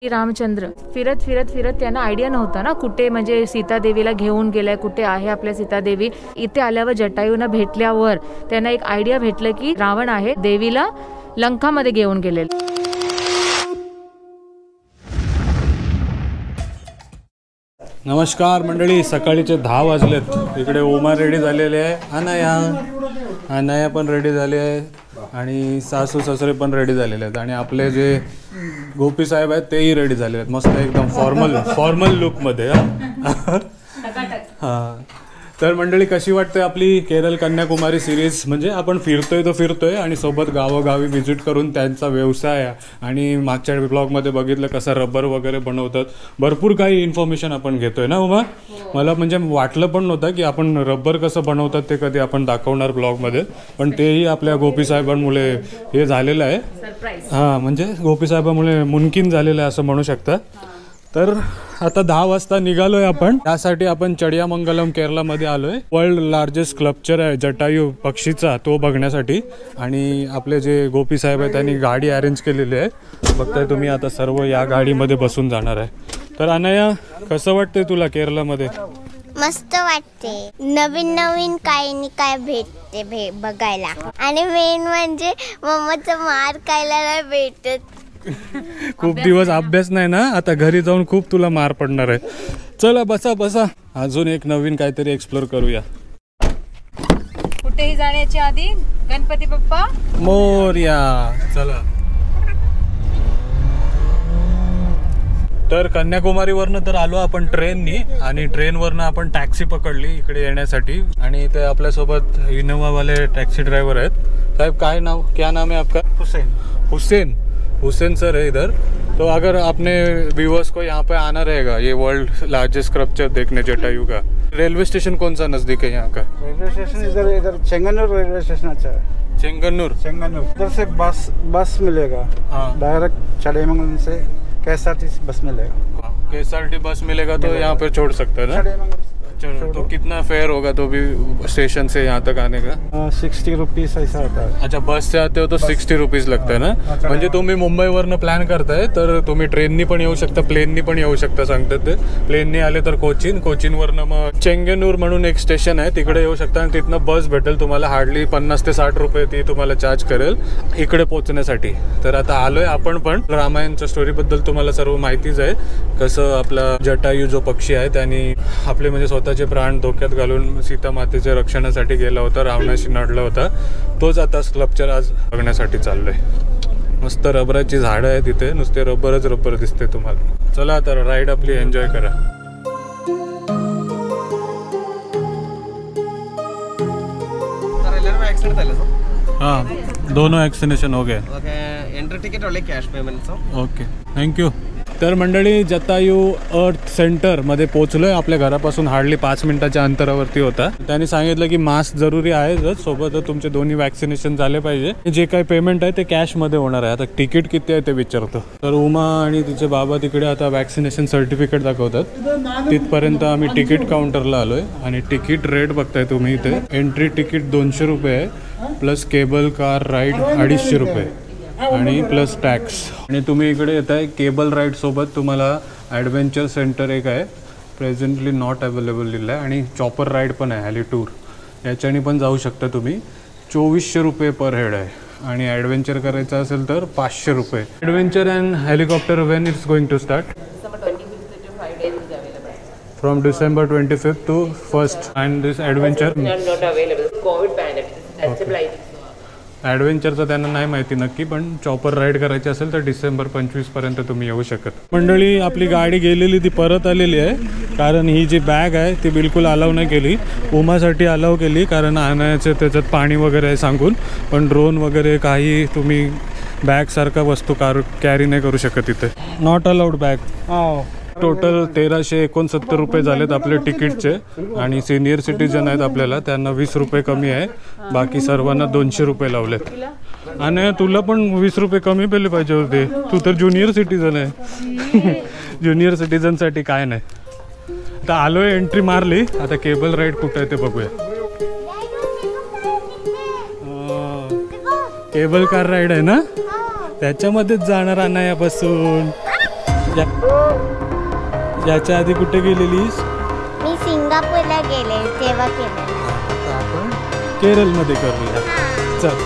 रामचंद्र फिरत फिरत फिरत त्यांना आयडिया नव्हता ना कुठे म्हणजे सीतादेवीला घेऊन गेलाय, कुठे आहे आपल्या सीतादेवी. इथे आल्यावर जटायूंना भेटल्यावर त्यांना एक आयडिया भेटलं की रावण आहे देवीला लंकामध्ये घेऊन गेलेलं. नमस्कार मंडळी, सकाळीचे 10 वाजलेत. इकडे उमा रेडी झालेले आहे, अनाया पण रेडी झाले आहे आणि सासू सासरे पण रेडी झालेले आहेत आणि आपले जे गोपी साहेब आहेत तेही रेडी झालेले आहेत. मस्त एकदम फॉर्मल लुकमध्ये. हां, तर मंडळी कशी वाटते आपली केरळ कन्याकुमारी सिरीज. म्हणजे आपण फिरतोय आणि सोबत गावोगावी व्हिजिट करून त्यांचा व्यवसाय आणि मागच्या ब्लॉगमध्ये बघितलं कसं रबर वगैरे बनवतात. भरपूर काही इन्फॉर्मेशन आपण घेतोय ना उमा. मला म्हणजे वाटलं पण नव्हतं की आपण रबर कसं बनवतात ते कधी आपण दाखवणार ब्लॉगमध्ये, पण तेही आपल्या गोपी साहेबांमुळे हे झालेलं आहे. हां, म्हणजे गोपी साहेबांमुळे मुमकिन झालेलं आहे असं म्हणू शकता. तर आता 10 वाजता निघालोय आपण. त्यासाठी आपण चडियामंगलम केरळमध्ये आलोय. वर्ल्ड लार्जेस्ट स्कल्पचर आहे जटायू पक्षीचा, तो बघण्यासाठी. आणि आपले जे गोपी साहेब आहेत त्यांनी गाडी अरेंज केलेली आहे. बघताय तुम्ही आता सर्व या गाडीमध्ये बसून जाणार आहे. तर अनया, कसं वाटतंय तुला केरळमध्ये? मस्त वाटते. नवीन नवीन काही नाही काय भेटते बघायला. आणि मेन म्हणजे मम्माचं मार खायला नाही भेटत. खूप दिवस अभ्यास नाही ना, आता घरी जाऊन खूप तुला मार पडणार आहे. चला बसा, अजून एक नवीन काहीतरी एक्सप्लोर करूया. कुठेही जाण्याच्या आधी गणपती बाप्पा मोरया. चला, तर कन्याकुमारीवरनं तर आलो आपण ट्रेननी आणि ट्रेनवरनं आपण टॅक्सी पकडली इकडे येण्यासाठी. आणि ते आपल्यासोबत इनोवावाले टॅक्सी ड्रायव्हर आहेत. साहेब काय नाव, क्या नाम है आपका? हुसैन सर है इधर. तो अगर अपने व्यूअर्स को यहाँ पे आना रहेगा, ये वर्ल्ड लार्जेस्ट स्कल्पचर देखने जटायू का, रेलवे स्टेशन कौन सा नजदीक है यहाँ का? रेलवे स्टेशन इधर चेंगन्नूर रेलवे स्टेशन अच्छा है. चेंगन्नूर इधर से बस मिलेगा. हाँ, डायरेक्ट चडियामंगलम से KSRTC बस मिलेगा. KSRTC बस मिलेगा तो यहाँ पे छोड़ सकता है ना. चलो, तो कितना फेयर होगा तो भी स्टेशन से यहाँ तक आने का? 60 रुपीज ऐसा होता है. अच्छा, बस से आते हो तो 60 रुपीज लगता है ना. म्हणजे तुम्ही मुंबईवरनं प्लॅन करताय तर तुम्ही ट्रेननी पण येऊ शकता, प्लेननी पण येऊ शकता सांगतात ते. प्लेननी आले तर कोचीनवरनं मग चेंगन्नूर म्हणून एक स्टेशन आहे तिकडे येऊ शकता आणि तिथनं बस भेटेल तुम्हाला. हार्डली 50 ते 60 रुपये ती तुम्हाला चार्ज करेल इकडे पोहोचण्यासाठी. तर आता आलोय आपण पण. रामायणच्या स्टोरीबद्दल तुम्हाला सर्व माहितीच आहे, कसं आपला जटायू जो पक्षी आहे त्यांनी आपले म्हणजे स्वतःचे प्राण धोक्यात घालून सीता मातेच्या रक्षणासाठी गेला होता, रावणाशी लढला होता. तोच आता स्कल्पचर आज बघण्यासाठी चाललोय. मस्त रबराची झाडं आहे तिथे, नुसते रबर दिसते तुम्हाला. चला आता राईड आपली एन्जॉय करा. हाँ, दोनों वैक्सीनेशन हो गए. एंट्री टिकट और कैश पेमेंट. Okay, thank you. तर मंडळी, जटायू अर्थ सेंटरमध्ये पोचलोय. आपल्या घरापासून हार्डली 5 मिनिटाच्या अंतरावरती होता. त्यांनी सांगितलं की मास्क जरुरी आहे, सोबतच तुमचे दोन्ही वॅक्सिनेशन झाले पाहिजे. जे काही पेमेंट आहे ते कॅशमध्ये होणार आहे. आता तिकीट किती आहे ते विचारतो. तर उमा आणि तिचे बाबा तिकडे आता वॅक्सिनेशन सर्टिफिकेट दाखवतात. तिथपर्यंत आम्ही तिकीट काउंटरला आलोय आणि तिकीट रेट बघताय तुम्ही इथे. एंट्री तिकीट 200 रुपये आहे, प्लस केबल कार राईड 250 रुपये आणि प्लस टॅक्स. आणि तुम्ही इकडे येत आहे केबल राईड सोबत. तुम्हाला ॲडव्हेंचर सेंटर एक आहे, प्रेझेंटली नॉट अवेलेबल लिहिलं आहे. आणि चॉपर राईड पण आहे, हॅली टूर, याच्याने पण जाऊ शकता तुम्ही. 2400 रुपये पर हेड आहे. आणि ॲडव्हेंचर करायचं असेल तर 500 रुपये. Adventure and helicopter when it's going to start? From December 25th to 1st. And this adventure not available. COVID pandemic. That's a blight. ॲडव्हेंचरचं त्यांना नाही माहिती नक्की, पण चॉपर राईड करायची असेल तर डिसेंबर 25 पर्यंत तुम्ही येऊ शकत. मंडळी, आपली गाडी गेलेली ती परत आलेली आहे, कारण ही जी बॅग आहे ती बिलकुल अलाव नाही केली. उमासाठी अलाव केली कारण आणायचं त्याच्यात पाणी वगैरे आहे सांगून, पण ड्रोन वगैरे काही तुम्ही बॅगसारखा वस्तू कॅरी नाही करू शकत इथे. Not allowed bag. टोटल 1369 रुपये झालेत आपले तिकीटचे. आणि सिनियर सिटीजन आहेत आपल्याला, त्यांना 20 रुपये कमी आहे. बाकी सर्वांना 200 रुपये लावलेत. आणि तुला पण 20 रुपये कमी पेले पाहिजे होते, तू तर ज्युनियर सिटीजन आहे. ज्युनियर सिटीजनसाठी काय नाही. आता आलोय, एंट्री मारली. आता केबल राईड कुठं आहे ते बघूया. केबल कार राईड आहे ना, त्याच्यामध्येच जाणार अनायापासून. याच्या आधी कुठे गेलेलीस? मी सिंगापूरला गेले तेव्हा केलेलं. आता आपण केरळमध्ये करूया. चल.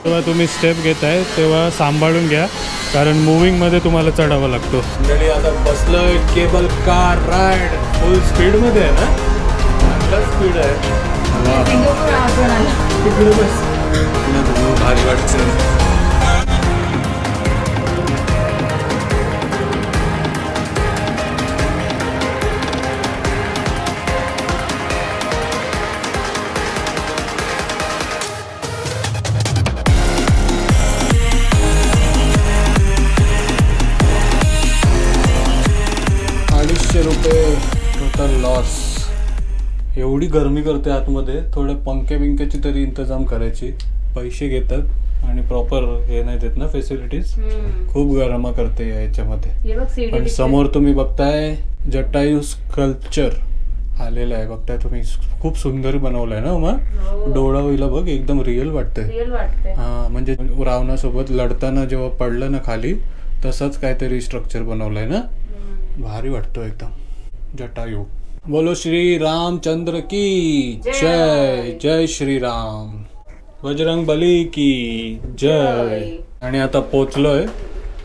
जेव्हा तुम्ही स्टेप घेताय तेव्हा सांभाळून घ्या, कारण मूविंगमध्ये तुम्हाला चढावं लागतो. मंडळी आता बसलोय केबल कार राईड. फुल स्पीडमध्ये आहे ना? चांगला स्पीड आहे. तिकडे बस. भारी वाटतं. ₹200 टोटल लॉस. एवढी गरमी करते आतमध्ये, थोडे पंखे बिंक्याची तरी इंतजाम करायची. पैसे घेतात आणि प्रॉपर हे नाही देत ना फॅसिलिटीज. खूप गरमा करते याच्यामध्ये. पण समोर तुम्ही बघताय जटायू स्कल्पचर आलेलं आहे, बघताय तुम्ही. खूप सुंदर बनवलंय ना मग. डोळा होईला बघ, एकदम रिअल वाटतंय. हा, म्हणजे रावणासोबत लढताना जेव्हा पडलं ना खाली, तसंच काहीतरी स्ट्रक्चर बनवलंय ना. भारी वाटतो एकदम. जटायू. बोलो श्री रामचंद्र की जय. जय श्री राम. बजरंग बली की जय. आणि आता पोचलोय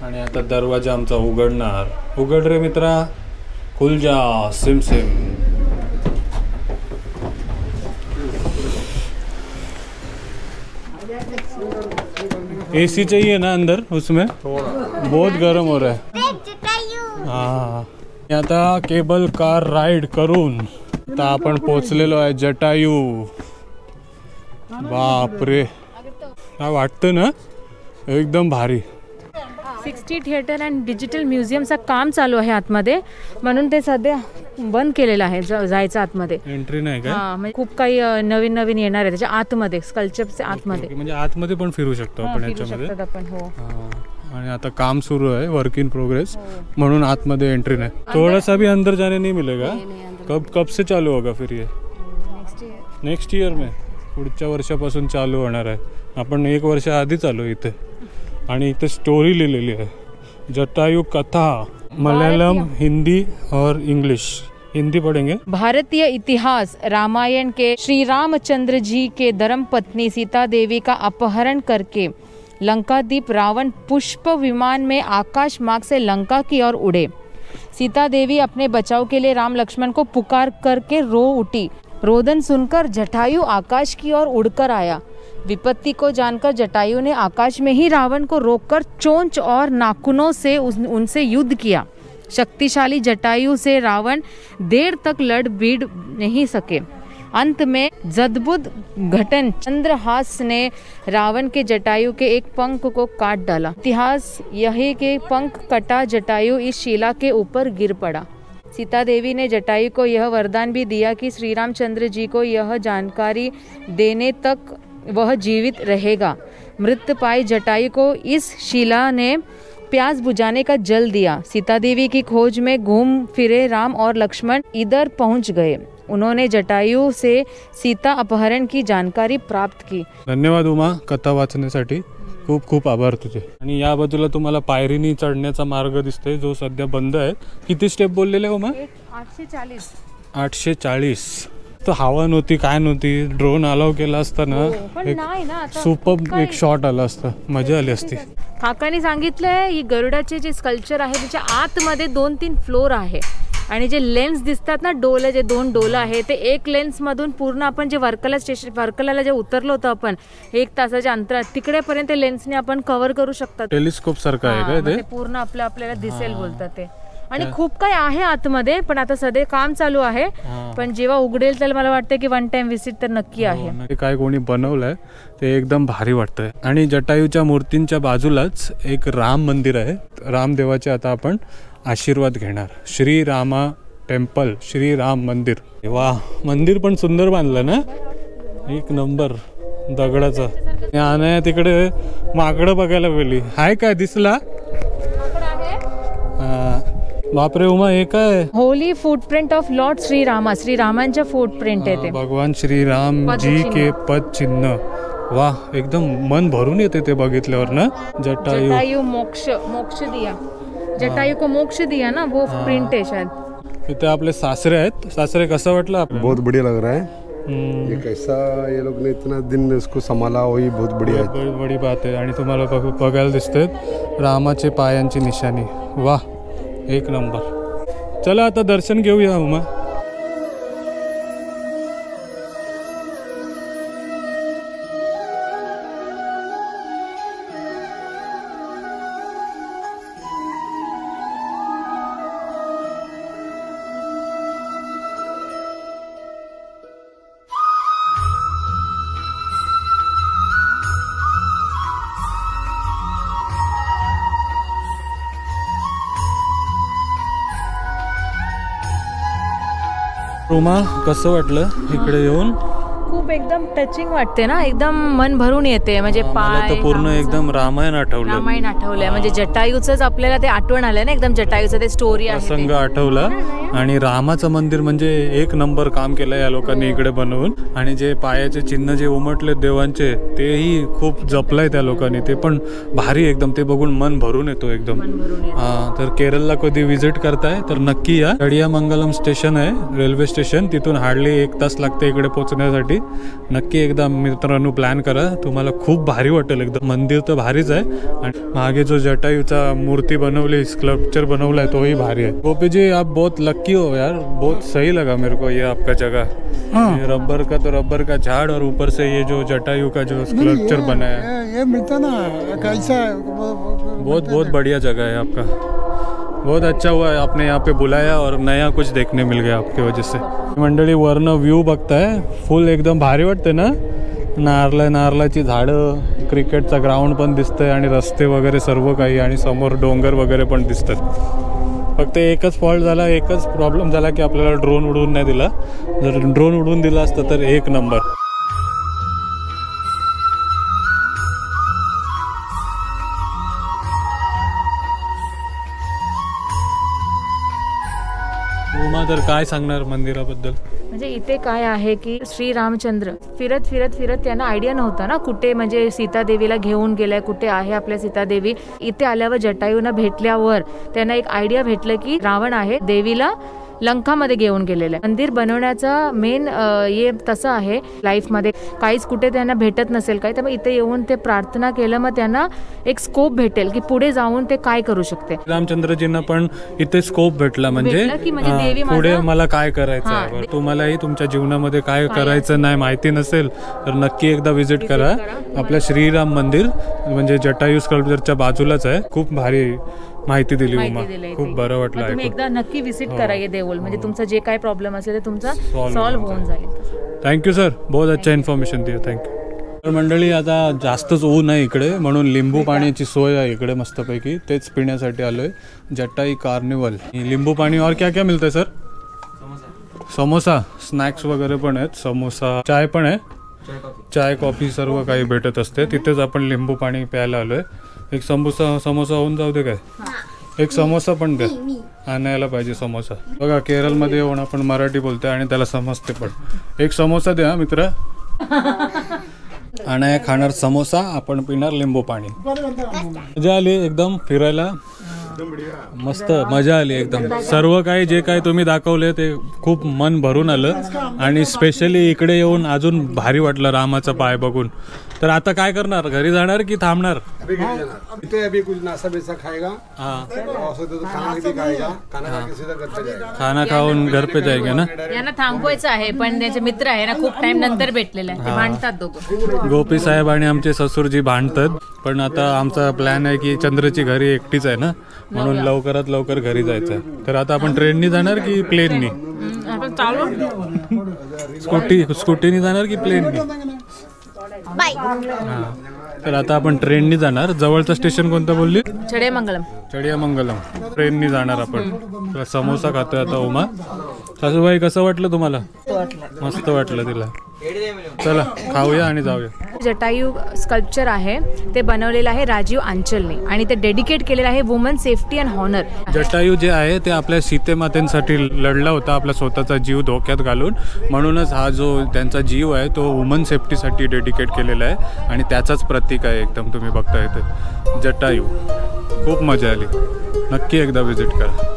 आणि आता दरवाजा आमचा उघडणार. उघड रे मित्रा, खुल जा. SIM SIM. एसी चाहिए ना अंदर, उसमें बहुत गर्म हो रहा है. हाँ, आता केबल कार राईड करून आता आपण पोचलेलो आहे जटायू. बापरे, काय वाटतं ना, एकदम भारी. 60 थिएटर अँड डिजिटल म्युझियमचं काम चालू आहे आतमध्ये, म्हणून ते सध्या बंद केलेलं आहे. जायचं आतमध्ये एंट्री नाही का? हा, म्हणजे खूप काही नवीन नवीन येणार आहे त्याच्या आतमध्ये, स्कल्पचरच्या आतमध्ये. म्हणजे आतमध्ये पण फिरू शकतो आपण याच्यामध्ये. आपण हो. आणि आता काम सुरू आहे, वर्क इन प्रोग्रेस, म्हणून आतमध्ये एंट्री नाही. थोड़ा भी अंदर जाने नहीं मिलेगा. कब से चालू होगा फिर ये? नेक्स्ट ईयर में. पुढच्या वर्षापासून चालू होणार आहे. आपण 1 वर्ष आधी चालू इथे. आणि इथे स्टोरी लिहिलेली आहे, जटायू कथा. मलयालम, हिंदी और इंग्लिश. हिंदी पढ़ेंगे. भारतीय इतिहास रामायण के श्री रामचंद्र जी के धर्म पत्नी सीता देवी का अपहरण करके लंकादीप रावण पुष्प विमान में आकाश मार्ग से लंका की ओर उड़े. सीता देवी अपने बचाव के लिए राम लक्ष्मण को पुकार करके रो उठी. रोदन सुनकर जटायु आकाश की ओर उड़कर आया. विपत्ति को जानकर जटायु ने आकाश में ही रावण को रोककर चोंच और नाखूनों से उनसे युद्ध किया. शक्तिशाली जटायु से रावण देर तक लड़ भिड़ नहीं सके. अंत में जद्बुद घटन चंद्रहास ने रावण के जटायु के एक पंख को काट डाला. इतिहास यह है कि पंख कटा जटायु इस शिला के ऊपर गिर पड़ा. सीता देवी ने जटायु को यह वरदान भी दिया कि श्री रामचंद्र जी को यह जानकारी देने तक वह जीवित रहेगा. मृत्यु पाई जटायु को इस शिला ने प्यास बुझाने का जल दिया. सीता देवी की खोज में घूम फिरे राम और लक्ष्मण इधर पहुंच गए. उन्होंने जटायु से सीता अपहरण की जानकारी प्राप्त की. धन्यवाद उमा, कथा वाचण्यासाठी. खूप खूप आभार तुझे. आणि या बाजूला तुम्हाला पायरीनी चढण्याचा मार्ग दिसतोय, जो सध्या बंद आहे. किती स्टेप बोललेले उमा? 840. 840. तर हवा नव्हती, काय नव्हती. ड्रोन अलाव केला असता ना, एक सुपर एक शॉट आला असता, मजा आली असती. काकाने सांगितलंय ही गरुडाचे जे स्कल्पचर आहे त्याच्या आतमध्ये 2-3 फ्लोर आहे. आणि जे लेन्स दिसतात ना, डोले जे 2 डोलं आहे, ते एक लेन्स मधून पूर्ण आपण जे वर्कलाला जे उतरलो होतो आपण 1 तासाच्या अंतरात, तिकडेपर्यंत लेन्सने आपण कव्हर करू शकतात. टेलिस्कोप सारखं आहे का ते? पूर्ण आपल्याला दिसेल बोलतात ते. आणि खूप काही आहे आतमध्ये, पण आता सध्या काम चालू आहे. पण जेव्हा उघडेल तर मला वाटतं की 1 टाइम व्हिजिट तर नक्की आहे. काय कोणी बनवलंय ते एकदम भारी वाटतंय. आणि जटायूच्या मूर्तींच्या बाजूलाच एक राम मंदिर आहे. रामदेवाचे आता आपण आशीर्वाद घेणार. श्री रामा टेम्पल, श्री राम मंदिर. वा, मंदिर पण सुंदर बांधलं ना, एक नंबर दगडाचं. आणि तिकडे माकडं बघायला गेली. हाय काय दिसला? बापरे उमा हे काय holy footprint of lord Shrirama, श्रीरामांच्या फुटप्रिंट आहे ते. भगवान श्रीराम जी के पद चिन्ह. वा एकदम मन भरून येते ते बघितल्यावर ना. जटायु मोक्ष दिया, जटायु को मोक्ष दिया ना, वो प्रिंट है शायद. इथे आपले सासरे आहेत. सासरे कसं वाटलं आपल्याला? बहुत बढ़िया लग रहा है. ये कैसा ये लोग ने इतना दिन इसको संभाला वही बहुत बढ़िया है. बहुत बड़ी बात आहे. आणि तुम्हाला बघायला दिसते रामाचे पायांची निशाणी. वा एक नंबर. चला आता दर्शन घेऊया उमा. उमा कसं वाटलं इकडे येऊन? खूप एकदम टचिंग वाटते ना, एकदम मन भरून येते. म्हणजे मला तर पूर्ण एकदम रामायण आठवलं. रामायण आठवलंय. म्हणजे जटायूच आपल्याला ते आठवण आलंय ना, एकदम जटायूचं ते स्टोरी आहे, प्रसंग आठवला. आणि रामाचं मंदिर म्हणजे एक नंबर काम केलं या लोकांनी इकडे बनवून. आणि जे पायाचे चिन्ह जे उमटले देवांचे तेही खूप जपलंय त्या लोकांनी. ते पण भारी एकदम. ते बघून मन भरून येतो एकदम. तर केरळला कधी विजिट करताय तर नक्की या. कडियामंगलम स्टेशन आहे रेल्वे स्टेशन, तिथून हार्डली 1 तास लागते इकडे पोहोचण्यासाठी. नक्की एकदा मित्रांनो प्लॅन करा, तुम्हाला खूप भारी वाटेल एकदम. मंदिर तर भारीच आहे आणि मागे जो जटायूचा मूर्ती बनवली, स्कल्पचर बनवला है तोही भारी है. गोपी जी आप बहुत लकी हो यार, बहुत सही लगा मेरे को ये आपका जगह. ये रबर का तो रबर का झाड़ और ऊपर से ये जो जटायू का जो स्कल्पचर बनाया है, ये मिलता ना कैसा. बहुत बहुत बढ़िया जगह है आपका. बहुत अच्छा हुआ है आपने यहाँ पे बुलाया और नया कुछ देखने मिल गया आपकी वजह से. मंडळी वरन व्ह्यू बघताय, फुल एकदम भारी वाटते ना. नारळाची झाडं, क्रिकेटचा ग्राउंड पण दिसतंय आणि रस्ते वगैरे सर्व काही, आणि समोर डोंगर वगैरे पण दिसतात. फक्त एकच फॉल्ट झाला, एकच प्रॉब्लेम झाला की आपल्याला ड्रोन उडवून नाही दिला. जर ड्रोन उडवून दिला असतं तर एक नंबर. उमा तर काय सांगणार मंदिराबद्दल? म्हणजे इथे काय आहे की श्रीरामचंद्र फिरत फिरत फिरत त्यांना आयडिया नव्हता ना कुठे म्हणजे सीतादेवीला घेऊन गेलाय, कुठे आहे आपल्या सीतादेवी. इथे आल्यावर जटायूंना भेटल्यावर त्यांना एक आयडिया भेटलं की रावण आहे देवीला लंकामध्ये घेऊन गेलेलं आहे. मंदिर बनवण्याचा मेन हे तसं आहे लाईफमध्ये. काहीच कुठे त्यांना भेटत नसेल काही, तर मग इथे येऊन ते प्रार्थना केलं, मग त्यांना एक स्कोप भेटेल की पुढे जाऊन ते काय करू शकते. रामचंद्रजींना पण इथे स्कोप भेटला, म्हणजे पुढे मला काय करायचं आहे. तुम्हालाही तुमच्या जीवनामध्ये काय करायचं नाही माहिती नसेल तर नक्की एकदा विजिट करा. आपल्या श्रीराम मंदिर म्हणजे जटायू स्कल्पचरच्या बाजूलाच आहे. खूप भारी माहिती दिली उमा, खूप बरं वाटलं. तुम्ही एकदा नक्की विजिट करा ये देऊळ, म्हणजे तुमचा जे काय प्रॉब्लेम असेल ते तुमचा सॉल्व्ह होऊन जाईल. थँक्यू सर, बहुत अच्छा इन्फॉर्मेशन दिया, थँक्यू. तर मंडळी आता जास्तच ऊन आहे इकडे, म्हणून लिंबू पाण्याची सोय आहे इकडे मस्तपैकी, तेच पिण्यासाठी आलोय. जटाई कार्निवल लिंबू पाणी. और क्या क्या मिळतंय सर? समोसा, स्नॅक्स वगैरे पण आहेत, समोसा, चाय पण आहे, चाय कॉफी सर्व काही भेटत असते. तिथेच आपण लिंबू पाणी प्यायला आलोय. एक समोसा होऊन जाऊ दे काय? एक समोसा पण द्या, आणायला पाहिजे समोसा. बघा केरळमध्ये येऊन आपण मराठी बोलतोय आणि त्याला समजते पण. एक समोसा द्या मित्र. आणाया खाणार समोसा, आपण पिणार लिंबू पाणी. मजा आली एकदम फिरायला, मस्त मजा आली एकदम. सर्व काही जे काही तुम्ही दाखवले ते खूप मन भरून आलं, आणि स्पेशली इकडे येऊन अजून भारी वाटलं रामाचा पाय बघून. तर आता काय करणार, घरी जाणार की थांबणार? अभी कुछ नाश्ता बेस्ता खाएगा, खाना खाऊन घर पे जाएगा ना. यांना थांबवायचं आहे पण त्यांचे मित्र आहे ना, खूप टाइम नंतर भेटलेला आहे, ते भांडतात दोघं. गोपी साहेब आणि आमचे ससुरजी भांडतात, पण आता आमचा प्लॅन आहे की चंद्रची घरी एकटीच आहे ना, म्हणून लवकरात लवकर घरी जायचं आहे. तर आता आपण ट्रेननी जाणार की प्लेननी? आपण चालू स्कूटीनी जाणार की प्लेननी? बाय. तर आता आपण ट्रेननी जाणार. जवळचं स्टेशन कोणतं बोलली? चडियामंगलम. चडियामंगलम. ट्रेननी जाणार आपण. समोसा खातोय आता उमा. सासूबाई कसं वाटलं तुम्हाला? मस्त वाटलं तिला. चला खाऊया आणि जाऊया. जटायू स्कल्पचर आहे ते बनवलेलं आहे राजीव आंचलने आणि ते डेडिकेट केलेलं आहे woman safety and honour. Jatayu जे आहे ते आपल्या सीतेमातेसाठी लढला होता, आपला स्वतःचा जीव धोक्यात घालून. म्हणूनच हा जो त्यांचा जीव आहे तो वुमन सेफ्टीसाठी डेडिकेट केलेला आहे आणि त्याचाच प्रतीक आहे एकदम. तुम्ही बघता येते जटायू. खूप मजा आली. नक्की एकदा व्हिजिट करा.